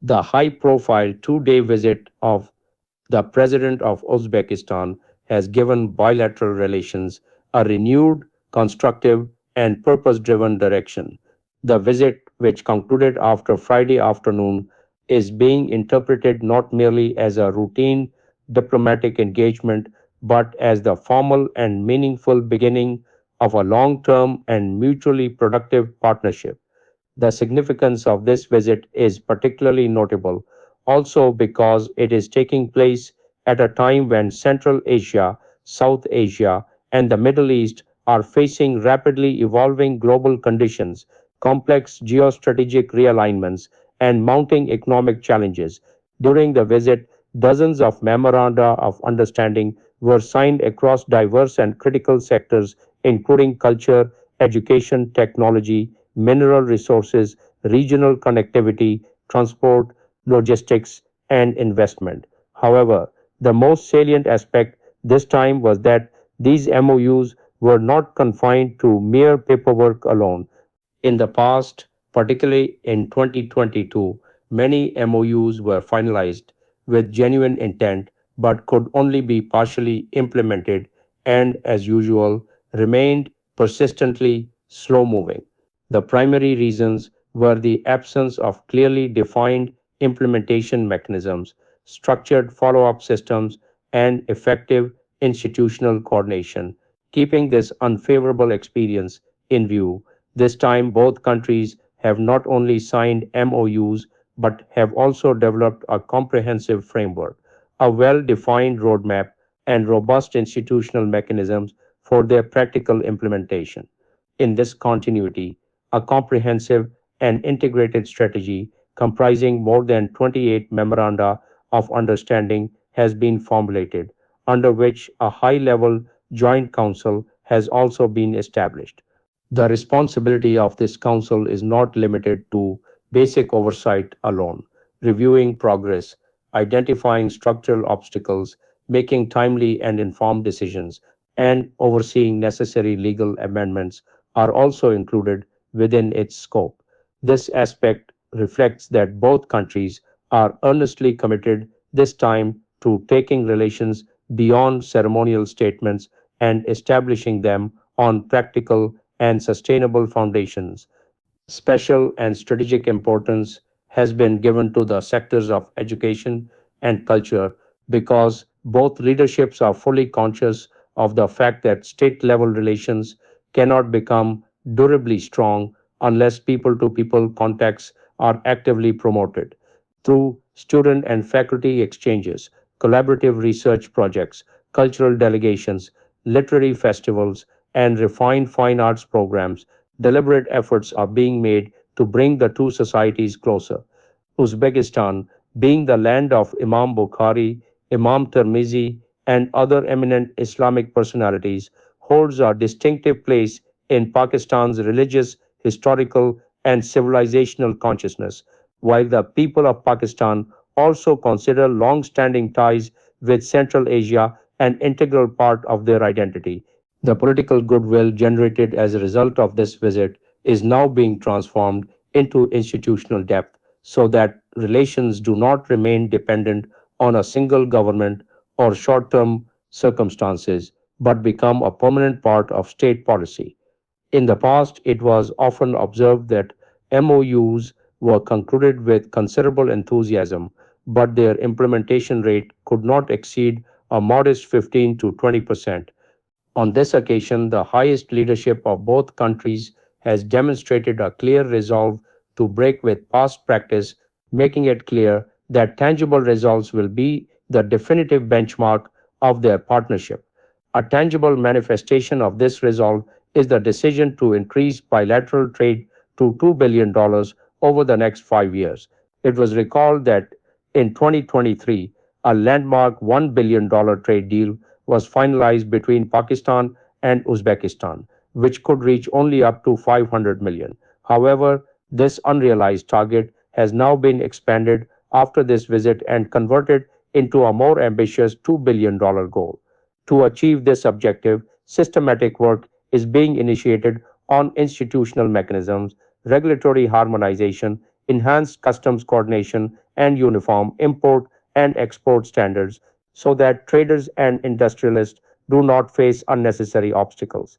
The high-profile two-day visit of the president of Uzbekistan has given bilateral relations a renewed, constructive, and purpose driven direction. The visit, which concluded after Friday afternoon, is being interpreted not merely as a routine diplomatic engagement but as the formal and meaningful beginning of a long term and mutually productive partnership. The significance of this visit is particularly notable also because it is taking place at a time when Central Asia, South Asia, and the Middle East are facing rapidly evolving global conditions, complex geostrategic realignments, and mounting economic challenges. During the visit, dozens of memoranda of understanding were signed across diverse and critical sectors, including culture, education, technology, mineral resources, regional connectivity, transport, logistics, and investment. However, the most salient aspect this time was that these MOUs were not confined to mere paperwork alone. In the past, particularly in 2022, many MOUs were finalized with genuine intent but could only be partially implemented and, as usual, remained persistently slow moving. The primary reasons were the absence of clearly defined implementation mechanisms, structured follow up systems, and effective institutional coordination. Keeping this unfavorable experience in view, this time both countries have not only signed MOUs but have also developed a comprehensive framework, a well defined roadmap, and robust institutional mechanisms for their practical implementation. In this continuity, a comprehensive and integrated strategy comprising more than 28 memoranda of understanding has been formulated, under which a high level joint council has also been established. The responsibility of this council is not limited to basic oversight alone, reviewing progress, identifying structural obstacles, making timely and informed decisions, and overseeing necessary legal amendments are also included within its scope. This aspect reflects that both countries are earnestly committed this time to taking relations beyond ceremonial statements and establishing them on practical and sustainable foundations. Special and strategic importance has been given to the sectors of education and culture because both leaderships are fully conscious of the fact that state level relations cannot become durably strong unless people to people contacts are actively promoted through student and faculty exchanges, collaborative research projects, cultural delegations, literary festivals, and refined fine arts programs. Deliberate efforts are being made to bring the two societies closer. Uzbekistan, being the land of Imam Bukhari, Imam Tirmizi, and other eminent Islamic personalities, holds a distinctive place in Pakistan's religious, historical, and civilizational consciousness, while the people of Pakistan also consider long standing ties with Central Asia an integral part of their identity. The political goodwill generated as a result of this visit is now being transformed into institutional depth so that relations do not remain dependent on a single government or short term circumstances, but become a permanent part of state policy. In the past, it was often observed that MOUs were concluded with considerable enthusiasm, but their implementation rate could not exceed a modest 15 to 20%. On this occasion, the highest leadership of both countries has demonstrated a clear resolve to break with past practice, making it clear that tangible results will be the definitive benchmark of their partnership. A tangible manifestation of this resolve is the decision to increase bilateral trade to $2 billion over the next 5 years. It was recalled that in 2023, a landmark $1 billion trade deal was finalized between Pakistan and Uzbekistan, which could reach only up to 500 million. However, this unrealized target has now been expanded after this visit and converted into a more ambitious $2 billion goal. To achieve this objective, systematic work is being initiated on institutional mechanisms, regulatory harmonization, enhanced customs coordination, and uniform import and export standards so that traders and industrialists do not face unnecessary obstacles.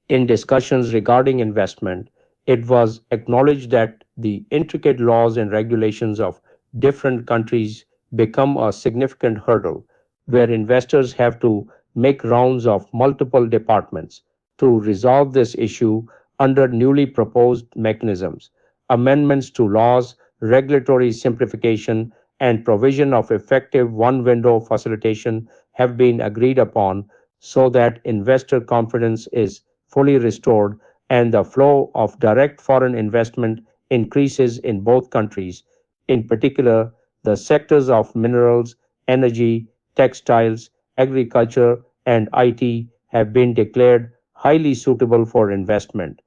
In discussions regarding investment, it was acknowledged that the intricate laws and regulations of different countries become a significant hurdle, where investors have to make rounds of multiple departments to resolve this issue under newly proposed mechanisms. Amendments to laws, regulatory simplification, and provision of effective one window facilitation have been agreed upon so that investor confidence is fully restored and the flow of direct foreign investment increases in both countries. In particular, the sectors of minerals, energy, textiles, agriculture, and IT have been declared highly suitable for investment.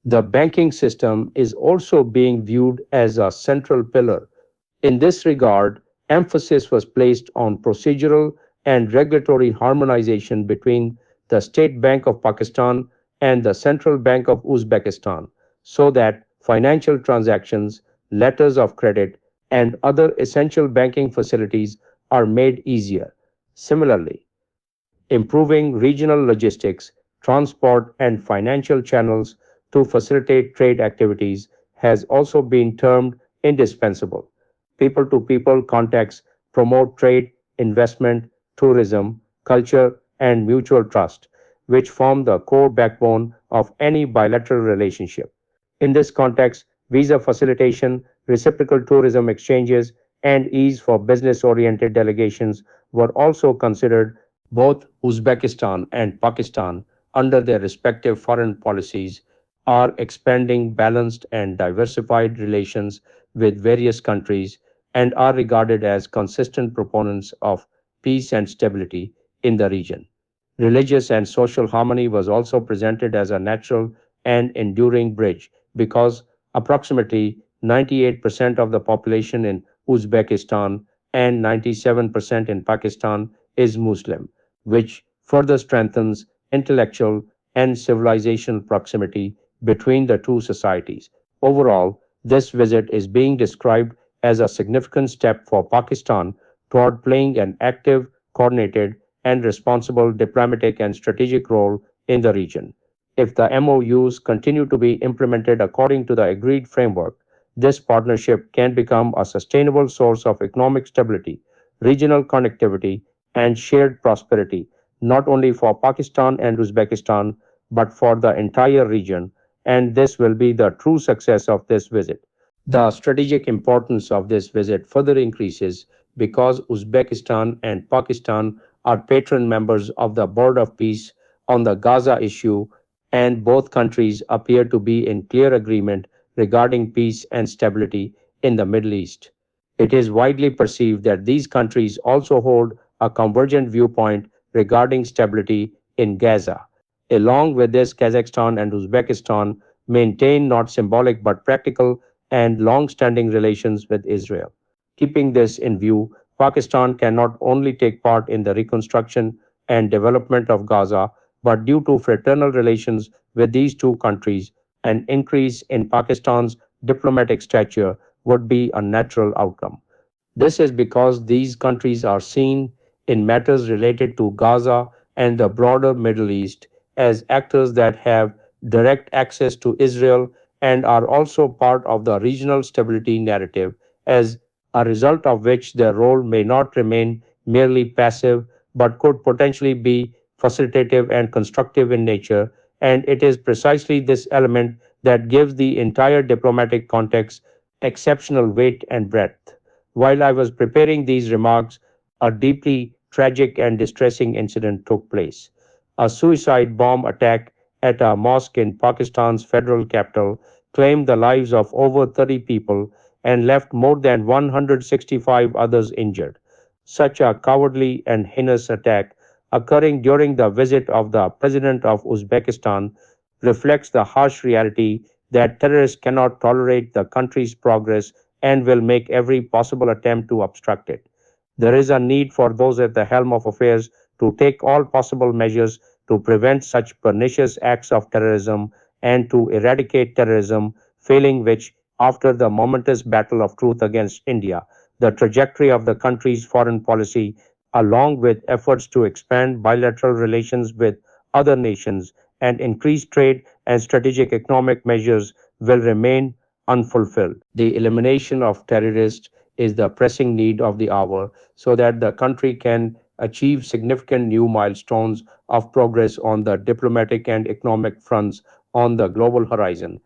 The banking system is also being viewed as a central pillar. In this regard, emphasis was placed on procedural and regulatory harmonization between the State Bank of Pakistan and the Central Bank of Uzbekistan so that financial transactions, letters of credit, and other essential banking facilities are made easier. Similarly, improving regional logistics, transport, and financial channels to facilitate trade activities has also been termed indispensable. People to people contacts promote trade, investment, tourism, culture, and mutual trust, which form the core backbone of any bilateral relationship. In this context, visa facilitation, reciprocal tourism exchanges, and ease for business oriented delegations were also considered. Both Uzbekistan and Pakistan, under their respective foreign policies, are expanding balanced and diversified relations with various countries and are regarded as consistent proponents of peace and stability in the region. Religious and social harmony was also presented as a natural and enduring bridge because approximately 98% of the population in Uzbekistan and 97% in Pakistan is Muslim, which further strengthens intellectual and civilizational proximity between the two societies. Overall, this visit is being described as a significant step for Pakistan toward playing an active, coordinated, and responsible diplomatic and strategic role in the region. If the MOUs continue to be implemented according to the agreed framework, this partnership can become a sustainable source of economic stability, regional connectivity, and shared prosperity, not only for Pakistan and Uzbekistan, but for the entire region. And this will be the true success of this visit. The strategic importance of this visit further increases because Uzbekistan and Pakistan are patron members of the Board of Peace on the Gaza issue, and both countries appear to be in clear agreement regarding peace and stability in the Middle East. It is widely perceived that these countries also hold a convergent viewpoint regarding stability in Gaza. Along with this, Kazakhstan and Uzbekistan maintain not symbolic but practical and long standing relations with Israel. Keeping this in view, Pakistan can not only take part in the reconstruction and development of Gaza, but due to fraternal relations with these two countries, an increase in Pakistan's diplomatic stature would be a natural outcome. This is because these countries are seen in matters related to Gaza and the broader Middle East as actors that have direct access to Israel and are also part of the regional stability narrative, as a result of which their role may not remain merely passive but could potentially be facilitative and constructive in nature. And it is precisely this element that gives the entire diplomatic context exceptional weight and breadth. While I was preparing these remarks, a deeply tragic and distressing incident took place. A suicide bomb attack at a mosque in Pakistan's federal capital claimed the lives of over 30 people and left more than 165 others injured. Such a cowardly and heinous attack, occurring during the visit of the President of Uzbekistan, reflects the harsh reality that terrorists cannot tolerate the country's progress and will make every possible attempt to obstruct it. There is a need for those at the helm of affairs to take all possible measures to prevent such pernicious acts of terrorism and to eradicate terrorism, failing which After the momentous battle of truth against India, the trajectory of the country's foreign policy, along with efforts to expand bilateral relations with other nations and increase trade and strategic economic measures, will remain unfulfilled. The elimination of terrorists is the pressing need of the hour so that the country can achieve significant new milestones of progress on the diplomatic and economic fronts on the global horizon.